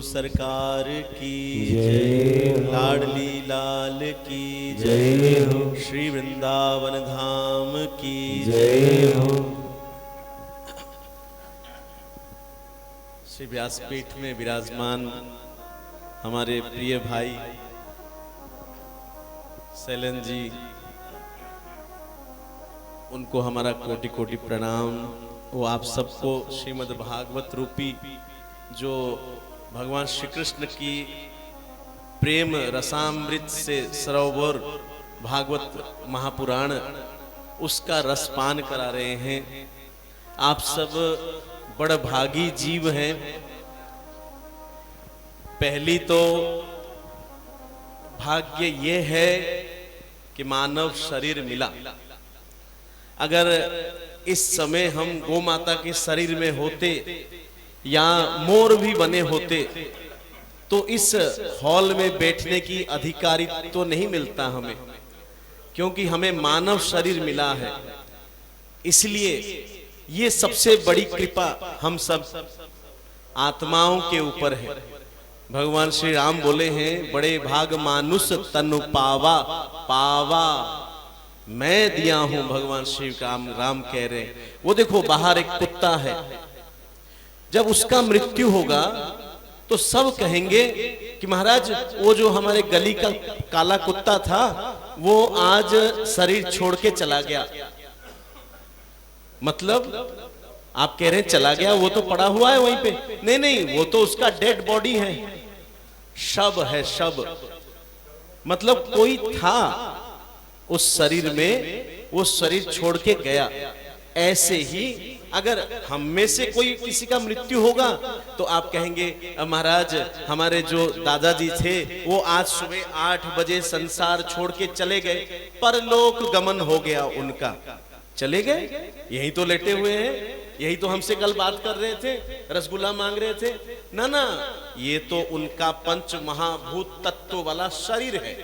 सरकार की जय, लाडली लाल की जय हो, श्री वृंदावन धाम की जय हो। श्री व्यासपीठ में विराजमान हमारे प्रिय भाई शैलन जी, उनको हमारा कोटि कोटि प्रणाम। वो आप सबको श्रीमद् भागवत रूपी जो भगवान श्री कृष्ण की प्रेम रसामृत से सरोवर भागवत महापुराण उसका रसपान करा रहे हैं। आप सब बड़ भागी जीव हैं। पहली तो भाग्य ये है कि मानव शरीर मिला। अगर इस समय हम गौ माता के शरीर में होते या मोर भी बने होते तो इस हॉल में बैठने की अधिकारित्व तो नहीं मिलता हमें, क्योंकि हमें मानव शरीर मिला है। इसलिए ये सबसे बड़ी कृपा हम सब आत्माओं के ऊपर है। भगवान श्री राम बोले हैं, बड़े भाग मानुष तनु पावा पावा मैं दिया हूं। भगवान श्री राम कह रहे हैं। वो देखो बाहर एक कुत्ता है, जब उसका मृत्यु होगा तो सब कहेंगे कि महाराज वो जो हमारे गली का काला कुत्ता था वो आज शरीर छोड़ के चला गया। मतलब आप कह रहे हैं चला गया, वो तो पड़ा हुआ है वहीं पे। नहीं नहीं, वो तो उसका डेड बॉडी है, शव है, शव। मतलब कोई था उस शरीर में, वो शरीर छोड़ के गया। ऐसे ही अगर हम में से कोई किसी का मृत्यु होगा तो आप कहेंगे महाराज हमारे जो दादाजी थे वो आज सुबह 8 बजे संसार छोड़ के चले गए, परलोक गमन हो गया उनका। चले गए, यही तो लेटे हुए हैं, यही तो हमसे कल बात कर रहे थे, रसगुल्ला मांग रहे थे। ना ना, ये तो उनका पंच महाभूत तत्व वाला शरीर है।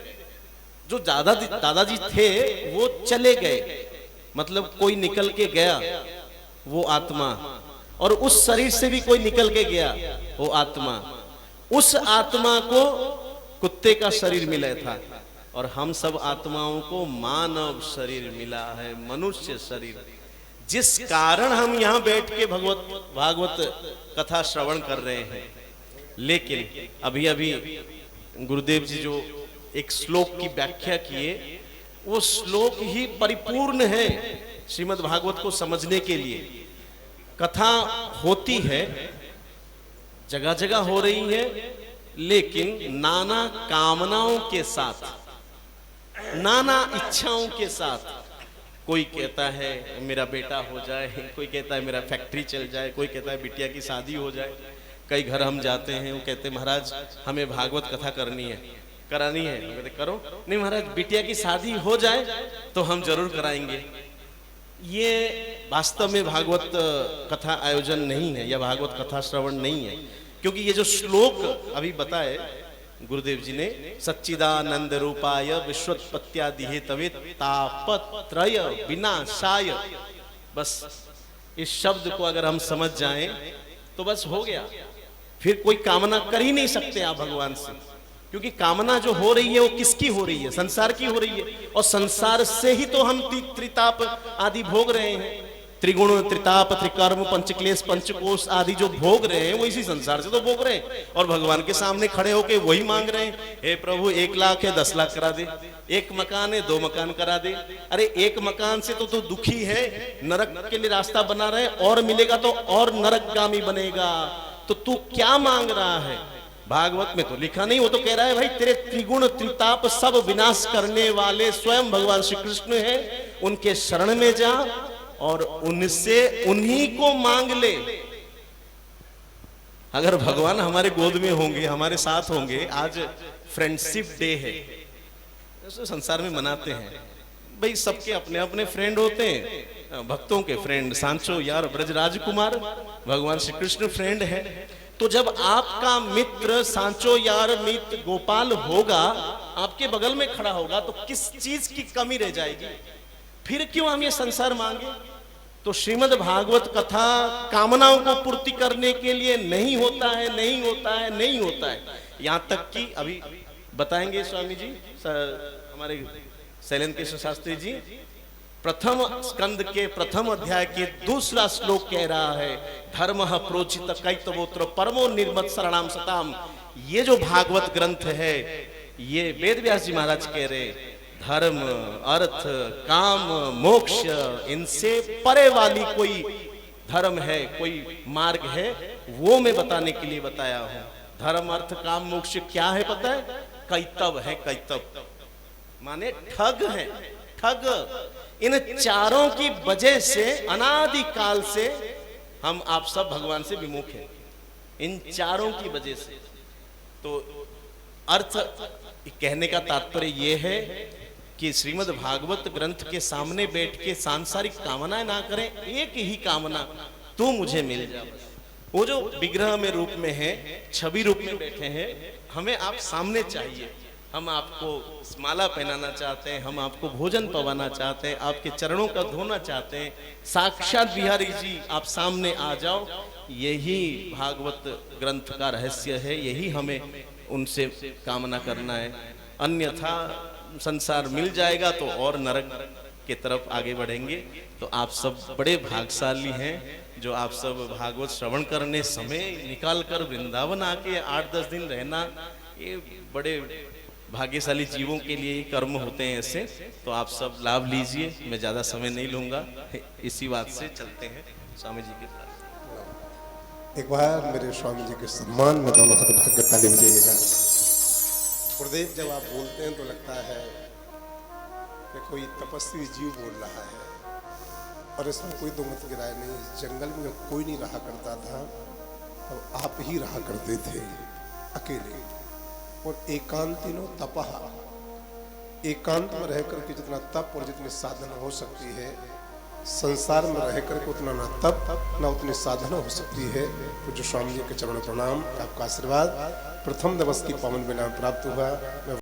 जो दादाजी थे वो चले गए, मतलब कोई निकल के गया, वो आत्मा। और उस शरीर से भी कोई निकल के गया, वो आत्मा। उस आत्मा को कुत्ते का शरीर मिला था और हम सब आत्माओं को मानव शरीर मिला है, मनुष्य शरीर। जिस कारण हम यहाँ बैठ के भागवत कथा श्रवण कर रहे हैं। लेकिन अभी अभी गुरुदेव जी जो एक श्लोक की व्याख्या किए, वो श्लोक ही परिपूर्ण है श्रीमद् भागवत को समझने के लिए। कथा होती है, जगह जगह हो रही है, लेकिन नाना कामनाओं के साथ, नाना इच्छाओं के साथ। कोई कहता है मेरा बेटा हो जाए, कोई कहता है मेरा फैक्ट्री चल जाए, कोई कहता है बिटिया की शादी हो जाए। कई घर हम जाते हैं, वो कहते हैं महाराज हमें भागवत कथा करनी है, करानी है। कहते करो। नहीं महाराज बिटिया की शादी हो जाए तो हम जरूर कराएंगे। ये वास्तव में भागवत कथा आयोजन नहीं है या भागवत कथा श्रवण नहीं है, क्योंकि ये जो श्लोक अभी बताए गुरुदेव जी ने, सच्चिदानंद रूपाय विश्वोत्पत्त्यादि हेतवे तापत्रय विनाशाय, बस इस शब्द को अगर हम समझ जाएं तो बस हो गया। फिर कोई कामना कर ही नहीं सकते आप भगवान से, क्योंकि कामना जो हो रही है वो किसकी हो रही है? संसार की हो रही है। और संसार से ही तो हम त्रिताप आदि भोग रहे हैं। त्रिगुण त्रिताप त्रिकर्म पंचक्लेश पंचकोश आदि जो भोग रहे हैं वो इसी संसार से तो भोग रहे हैं। और भगवान के सामने खड़े होके वही मांग रहे हैं, हे प्रभु 1 लाख है 10 लाख करा दे, 1 मकान है 2 मकान करा दे। अरे 1 मकान से तो दुखी है, नरक के लिए रास्ता बना रहे, और मिलेगा तो और नरकगामी बनेगा। तो तू क्या मांग रहा है? भागवत में तो लिखा नहीं, वो तो कह रहा है भाई तेरे त्रिगुण त्रिताप सब विनाश करने वाले स्वयं भगवान श्री कृष्ण हैं, उनके शरण में जा और उनसे उन्हीं को मांग ले। अगर भगवान हमारे गोद में होंगे, हमारे साथ होंगे। आज फ्रेंडशिप डे है, संसार में मनाते हैं भाई, सबके अपने अपने फ्रेंड होते हैं। भक्तों के फ्रेंड सांचो यार ब्रजराज कुमार, भगवान श्री कृष्ण फ्रेंड है। तो जब आपका मित्र सांचो यार मित्र गोपाल होगा, आपके बगल में खड़ा होगा, तो किस चीज की कमी रह जाएगी? फिर क्यों हम ये संसार मांगे? तो श्रीमद् भागवत कथा कामनाओं को पूर्ति करने के लिए नहीं होता है, नहीं होता है, नहीं होता है। यहां तक कि अभी बताएंगे स्वामी जी, हमारे शैलेंद्र कृष्ण शास्त्री जी, प्रथम स्कंद के प्रथम अध्याय के दूसरा श्लोक कह रहा है, धर्म प्रोचित कैतवोत्र परमो निर्मत शरणाम सताम। ये जो भागवत ग्रंथ है, ये वेद व्यास जी महाराज कह रहे, धर्म, अर्थ, काम, मोक्ष, इनसे परे वाली कोई धर्म है, कोई मार्ग है, वो मैं बताने के लिए बताया हूं। धर्म, अर्थ, काम, मोक्ष क्या है पता है? कैतव है, कैतव माने ठग है, ठग। इन चारों की वजह से अनादि काल से हम आप सब भगवान से विमुख हैं, इन चारों की वजह से। तो अर्थ कहने का तात्पर्य यह है कि श्रीमद् भागवत ग्रंथ के सामने बैठ के सांसारिक कामनाएं ना करें, एक ही कामना, तू मुझे मिल जा। वो जो विग्रह में रूप में है, छवि रूप में बैठे हैं, हमें आप सामने चाहिए। हम आपको माला पहनाना चाहते हैं, हम आपको भोजन पवाना चाहते हैं, आपके चरणों का धोना चाहते हैं। साक्षात बिहारी जी आप सामने आ जाओ, यही भागवत ग्रंथ का रहस्य है, यही हमें उनसे कामना करना है। अन्यथा संसार मिल जाएगा तो और नरक की तरफ आगे बढ़ेंगे। तो आप सब बड़े भाग्यशाली हैं जो आप सब भागवत श्रवण करने समय निकाल कर वृंदावन आके 8-10 दिन रहना, ये बड़े भाग्यशाली जीवों के लिए कर्म होते हैं ऐसे। तो आप सब लाभ लीजिए, मैं ज़्यादा समय नहीं लूँगा, इसी बात से चलते हैं स्वामी जी के पास। एक बार मेरे स्वामी जी के सम्मान में दोनों हाथ भाग्य ताली बजाइएगा। गुरुदेव जब आप बोलते हैं तो लगता है कि कोई तपस्वी जीव बोल रहा है, और इसमें कोई दो मत गिराए नहीं। इस जंगल में कोई नहीं रहा करता था, और आप ही रहा करते थे अकेले। और एकांतिनो तपः, एकांत में रहकर के जितना तप और जितनी साधना हो सकती है, संसार में रहकर के उतना ना तप ना उतनी साधना हो सकती है। तो जो स्वामी जी के चरण प्रणाम, आपका आशीर्वाद प्रथम दिवस की पावन बेला में प्राप्त हुआ। मैं